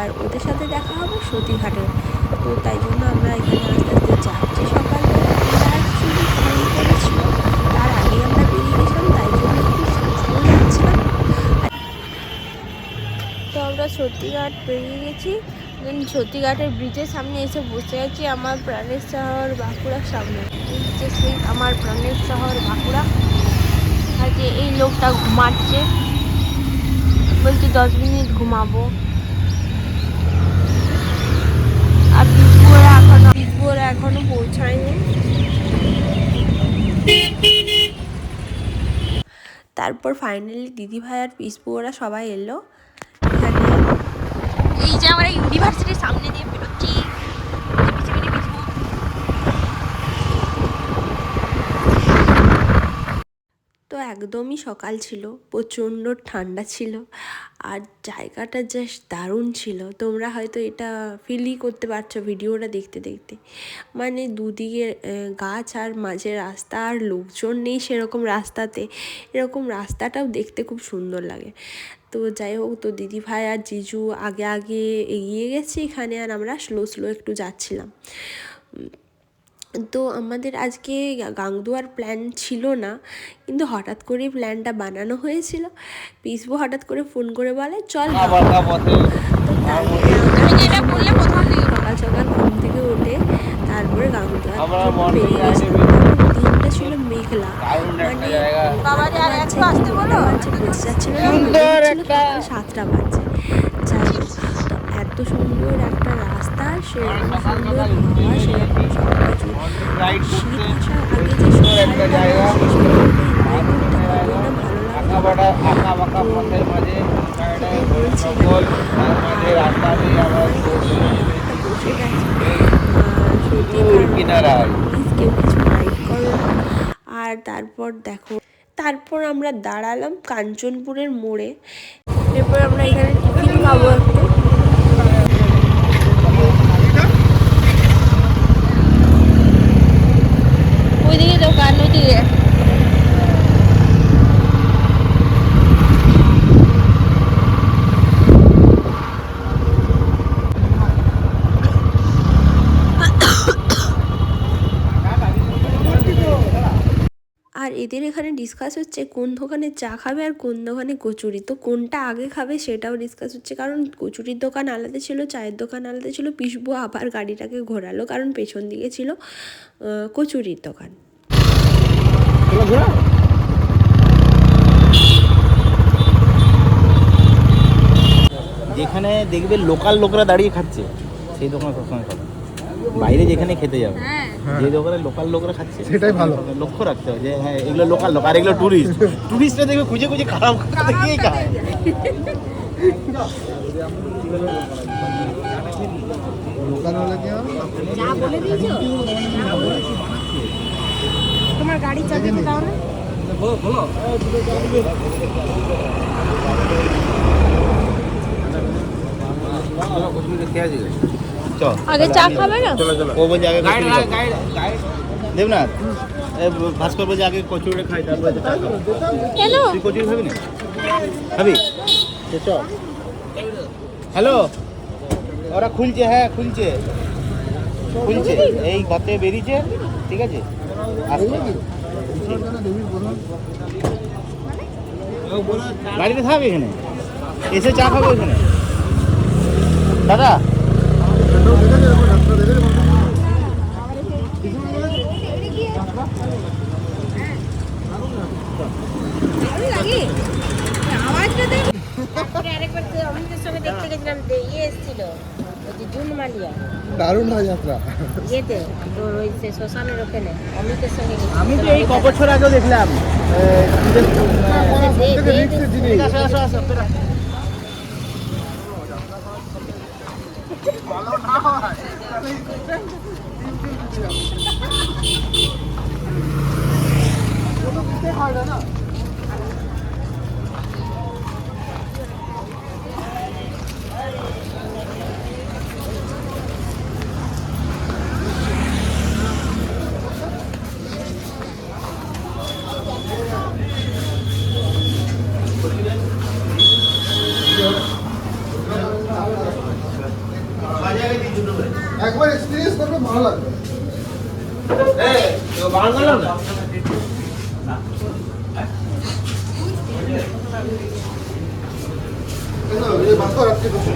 আর ওদের সাথে দেখা হবে সতীঘাটে। তো তাই জন্য আমরা এখানে আস্তে আস্তে যাচ্ছি। সকালবেলা আমরা অ্যাকচুয়ালি ফোন করেছিল, তার আগে আমরা বেরিয়ে গেছিলাম, তাই জন্য একটু স্লো যাচ্ছিলাম। তো আমরা সতীঘাট পেরিয়ে গেছি। সতীঘাটের ব্রিজের সামনে এসে বসে আছি আমার প্রাণের শহর বাঁকুড়ার সামনে। এই যে সেই আমার প্রাণের শহর বাঁকুড়া। আর যে এই লোকটা ঘুমাচ্ছে, বলছি 10 মিনিট ঘুমাবো। আর পিসবুরা এখনো পৌঁছায়নি। তারপর ফাইনালি দিদিভাই আর পিসবুরা সবাই এলো এখানে। এই যে আমরা ইউনিভার্সিটির সামনে দিয়ে বেরোচ্ছি। তো একদমই সকাল ছিল, প্রচণ্ড ঠান্ডা ছিল, আর জায়গাটা জাস্ট দারুণ ছিল। তোমরা হয়তো এটা ফিলই করতে পারছো ভিডিওটা দেখতে দেখতে। মানে দুদিকে গাছ আর মাঝে রাস্তা, আর লোকজন নেই সেরকম রাস্তাতে। এরকম রাস্তাটাও দেখতে খুব সুন্দর লাগে। তো যাই হোক, তো দিদিভাই আর জিজু আগে আগে এগিয়ে গেছে এখানে, আর আমরা স্লো স্লো একটু যাচ্ছিলাম। তো আমাদের আজকে গাংদুয়ার প্ল্যান ছিল না, কিন্তু হঠাৎ করেই প্ল্যানটা বানানো হয়েছিল। পিসবু হঠাৎ করে ফোন করে বলে চল। তো তারপরে সকাল সকাল ঘুম থেকে উঠে তারপরে গাংদুয়ার বেরিয়ে গেছিলাম। দিনটা ছিল মেঘলা, মানে পৌঁছে যাচ্ছিল না, ছিল সকাল 7টা বাজছে। যাই হোক, তো এত সুন্দর একটা রাস্তা, সেরকম সুন্দর হাওয়া, সেরকম সব কিছু। শীত আসার আগে যে সকালটা ভালো লাগে। কেউ কিছু মাইন্ড করো না। আর তারপর দেখো, তারপর আমরা দাঁড়ালাম কাঞ্চনপুরের মোড়ে। এরপর আমরা এখানে টিফিন খাবো একটু। ওইদিকে দোকান, ওইদিকে। আর এদের এখানে ডিসকাস হচ্ছে কোন দোকানে চা খাবে আর কোন দোকানে কচুরি। তো কোনটা আগে খাবে সেটাও ডিসকাস হচ্ছে, কারণ কচুরির দোকান আলাদা ছিল, চায়ের দোকান আলাদা ছিল। পিসবু আবার গাড়িটাকে ঘোরালো, কারণ পেছন দিকে ছিল কচুরির দোকান। যেখানে দেখবে লোকাল লোকরা দাঁড়িয়ে খাচ্ছে সেই দোকানে সবসময় খাবে। বাইরে যেখানে খেতে যাবে, যে দোকানে লোকাল লোকরা খাচ্ছে সেটাই ভালো লক্ষ্য রাখতে হবে যে হ্যাঁ এগুলো লোকাল লোক, আর এগুলো টুরিস্টরা দেখবে খুঁজে খুঁজে খারাপ খেয়ে খায়। তোমার গাড়ি চালিয়ে দাও না। আগে চা খাবে না? ও বলছে আগে দেবনাথ, ভাস্কর বলছে আগে কচুরি খাই তারপর কেন তুই কচুরি খাবি না? খাবি? হ্যালো, ওরা খুলছে, হ্যাঁ খুলছে খুলছে, এই ঘর থেকে বেরিয়েছে, ঠিক আছে আসছে। গাড়িতে থাকবে এখানে, এসে চা খাবো এখানে। দাদা দারুণ হয় যাত্রা। আমি তো এই কবছর আগেও দেখলাম। ওটা ভালো লাগবে। এই ভাত রাখতে বসে।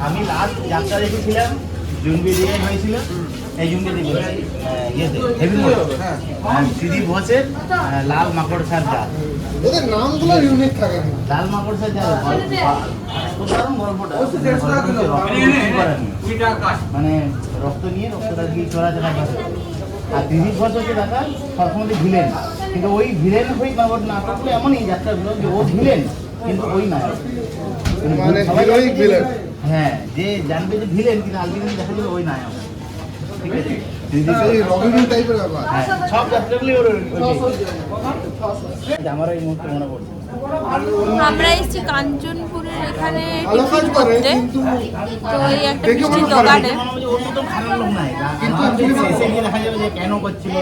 আমি লাস্ট যাত্রা দেখেছিলাম জুনবি দিয়ে হয়েছিল এই জুনবি দিয়ে ইয়েতে হেভি মোড দিদি বসে লাল মাকড়সার জাল ওদের নামগুলো ইউনিক থাকে কিন্তু। লাল মাকড়সার জাল দারুণ গল্পটা মানে রক্ত নিয়ে রক্তটা দিয়ে চলাচলা করে আর দিদির ঘর হচ্ছে দেখা সবসময় ভিলেন কিন্তু ওই ভিলেন হয়ে নাটকগুলো এমনই যাত্রাগুলো যে ও ভিলেন কিন্তু ওই না মানে হিরোইক ভিলেন। হ্যাঁ যে জানবে যে ভিলেন কিন্তু আলটিমেটলি দেখা যাবে ওই নায়ক ঠিক আছে সেই রবিন টাইপের ব্যাপার। হ্যাঁ সব যাত্রাগুলি ওর আমার এই মুহূর্তে মনে পড়ছে আমরা এসেছি কাঞ্চনপুরের এখানে ভালো কাজ টিফিন করে করতে। কিন্তু তো এই একটা দেখে মিষ্টির মনে পড়ে। দোকানে ওর মতো খারাপ লোক নাই কিন্তু শেষে গিয়ে দেখা যাবে যে কেন করছিল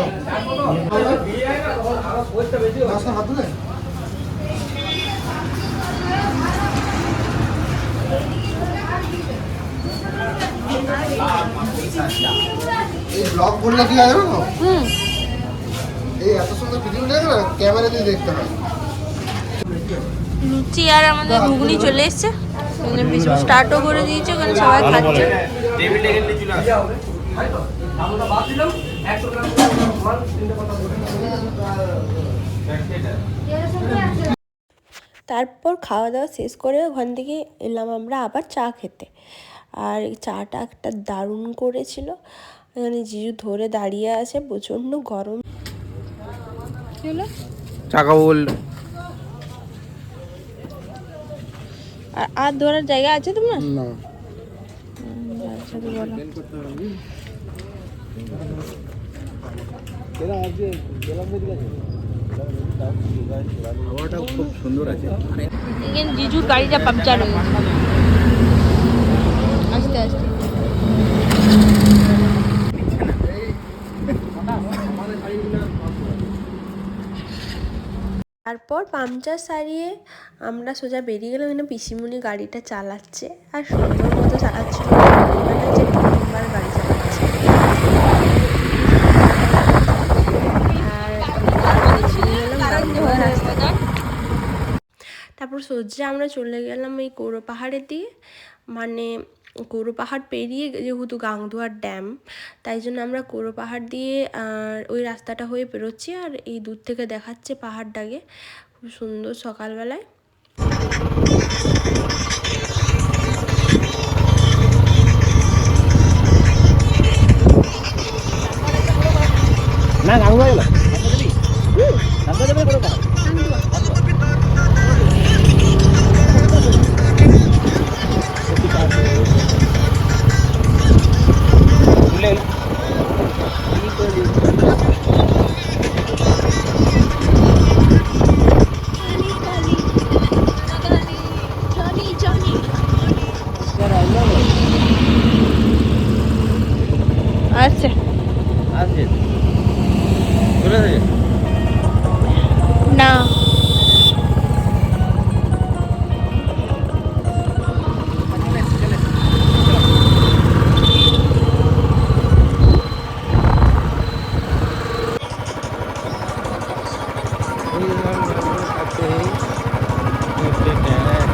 রাস্তা হাত ধরে এই ব্লগ করলে কি হয় জানো? এই এত সুন্দর ভিডিও দেখে না ক্যামেরা দিয়ে দেখতে হয়। লুচি আর আমাদের ঘুগনি চলে এসছে বিস্কুট স্টার্টও করে দিয়েছে ওখানে সবাই খাচ্ছে। তারপর খাওয়া দাওয়া শেষ করে ওখান থেকে এলাম আমরা আবার চা খেতে। আর এই চাটা একটা দারুণ করেছিল। এখানে জিজু ধরে দাঁড়িয়ে আছে, প্রচণ্ড গরম। টাকা বল আর ধরার জায়গা আছে তোমার? না আচ্ছা তো বলো। হাওয়াটা খুব সুন্দর আছে এখানে জিজুর গাড়িটা পাংচার হয়ে গেছে। আস্তে আস্তে তারপর পাংচার সারিয়ে আমরা সোজা বেরিয়ে গেলাম। এখানে পিসিমণি গাড়িটা চালাচ্ছে আর সুন্দর মতো চালাচ্ছিল। প্রথমবার গাড়ি চালাচ্ছে আর তারপর সোজা আমরা চলে গেলাম এই গৌড় পাহাড়ের দিকে। মানে গৌড় পাহাড় পেরিয়ে যেহেতু গাংদুয়ার ড্যাম, তাই জন্য আমরা গৌড় পাহাড় দিয়ে ওই রাস্তাটা হয়ে বেরোচ্ছি। আর এই দূর থেকে দেখাচ্ছে পাহাড়টাকে, খুব সুন্দর সকালবেলায়। না গাঙ্গুয়া গেল আচ্ছা আছে চলে যাবে না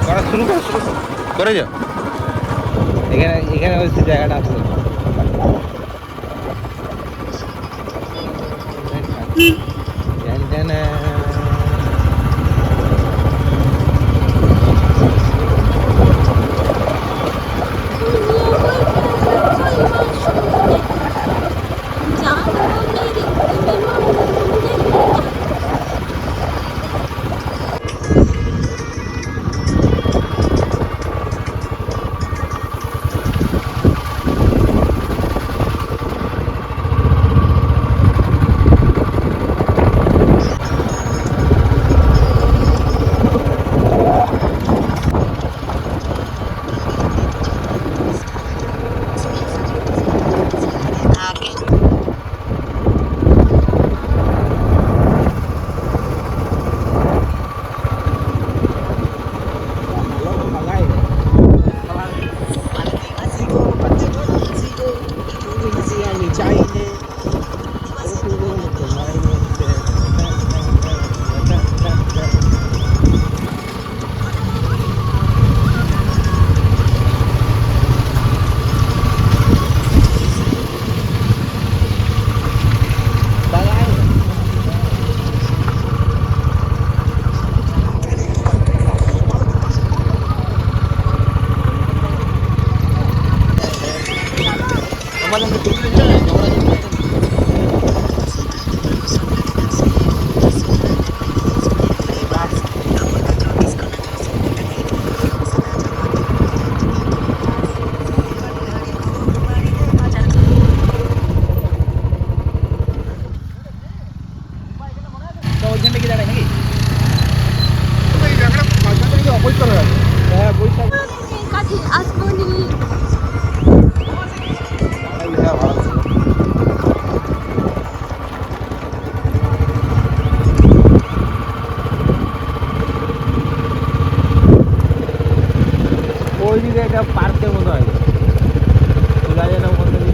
করা শুরু করে যাও এখানে এখানে হচ্ছে জায়গাটা আছে ওইখানটা কি দাঁড়ায় নাকি? এই জায়গাটা বাচ্চাদের কিন্তু অপরিষ্কার হয়ে আছে। হ্যাঁ পয়সা কাছে আসবো নি। হ্যাঁ ভালো আছে। ওই দিকে একটা পার্কের মতো আছে, খোলা যায় না ওখান থেকে।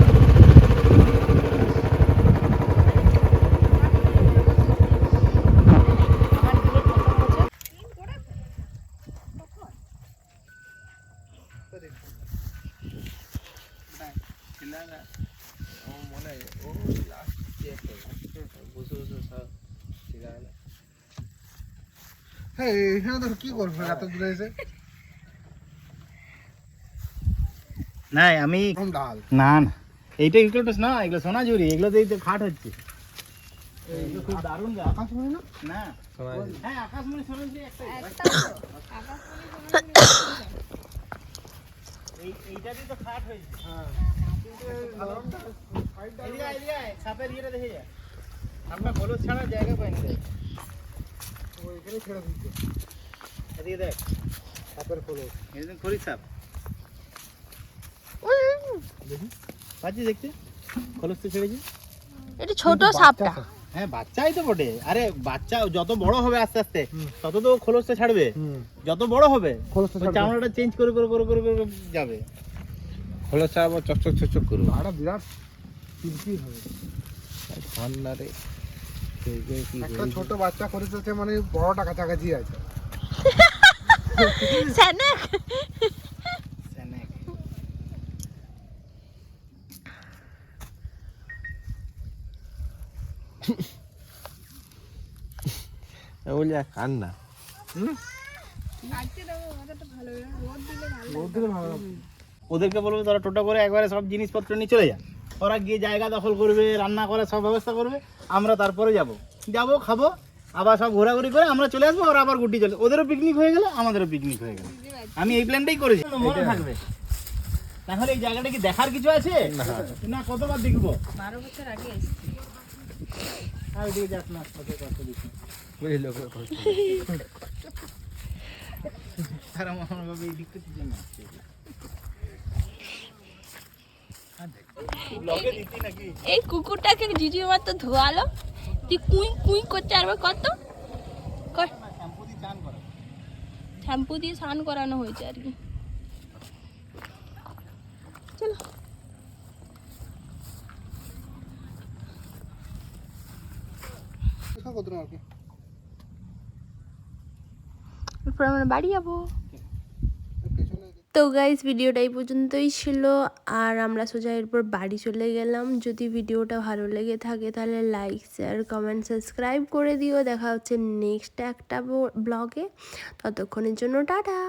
হ্যাঁ এখানে তো কি করবো এত দূরে এসে? না আমি এরকম ডাল। না না এইটা এগুলো না, এগুলো সোনাঝুরি, এগুলোতেই তো খাট হচ্ছে। এগুলো খুব দারুণ গাছ। আকাশমণি না? না হ্যাঁ আকাশমণি সোনাঝুরি একটাই। এইটাতেই তো খাট হয়েছে। এদিকে আয়, এদিকে আয়, সাপের ইয়েটা দেখে যা। আপনার হলুদ ছাড়া জায়গা পাইনি দেখ। ওইখানে ছেড়ে দিচ্ছে এদিকে দেখ, সাপের খোলো। এদিকে খরিদ সাপ পাচ্ছি দেখতে, খরচ তো ছেড়েছি। এটা ছোট সাপটা। হ্যাঁ বাচ্চাই তো বটে, আরে বাচ্চা যত বড় হবে আস্তে আস্তে তত তো খোলসটা ছাড়বে। যত বড় হবে খোলসটা ওই ছাড়বে। চামড়াটা চেঞ্জ করে করে করে করে করে যাবে। খোলা চা আবার চকচক চকচক করবো আরে বিরাট কিরকির হবে। ঠান্ডা রে একটা ছোট বাচ্চা করেছে মানে বড়টা কাছাকাছি আছে। স্যানেক। বলি আর কান্না রোদ দিলে ভালো হবে। ওদেরকে বলবো তারা টোটো করে একবারে সব জিনিসপত্র নিয়ে চলে যায়, ওরা গিয়ে জায়গা দখল করবে, রান্না করে সব ব্যবস্থা করবে, আমরা তারপরে যাব খাবো, আবার সব ঘোরাঘুরি করে আমরা চলে আসবো, ওরা আবার গুটি চলে, ওদেরও পিকনিক হয়ে গেল আমাদেরও পিকনিক হয়ে গেল। আমি এই প্ল্যানটাই করেছি, মনে থাকবে। তাহলে এই জায়গাটা কি দেখার কিছু আছে না? কতবার দেখবো? 12 বছর আগে এসেছি। আর ওইদিকে যাস না, কত কষ্ট দিচ্ছি। বুঝলি লোক আর আমার ভাবে এই দিকটা কি জন্য আসছে? ব্লগে দিতি নাকি? এই কুকুরটাকে জিজি আমার তো ধোয়ালো, তুই কুই কুই করছে আর কত কর। শ্যাম্পু দিয়ে চান করা। শ্যাম্পু দিয়ে স্নান করানো হয়েছে আর কি। চলো কোথাও কত আর কি এরপর আমরা বাড়ি যাবো। পেছনে তো গাইস ভিডিওটা এই পর্যন্তই ছিল, আর আমরা সোজা এরপর বাড়ি চলে গেলাম। যদি ভিডিওটা ভালো লেগে থাকে তাহলে লাইক শেয়ার কমেন্ট সাবস্ক্রাইব করে দিও। দেখা হচ্ছে নেক্সট একটা ব্লগে, ততক্ষণের জন্য টাটা।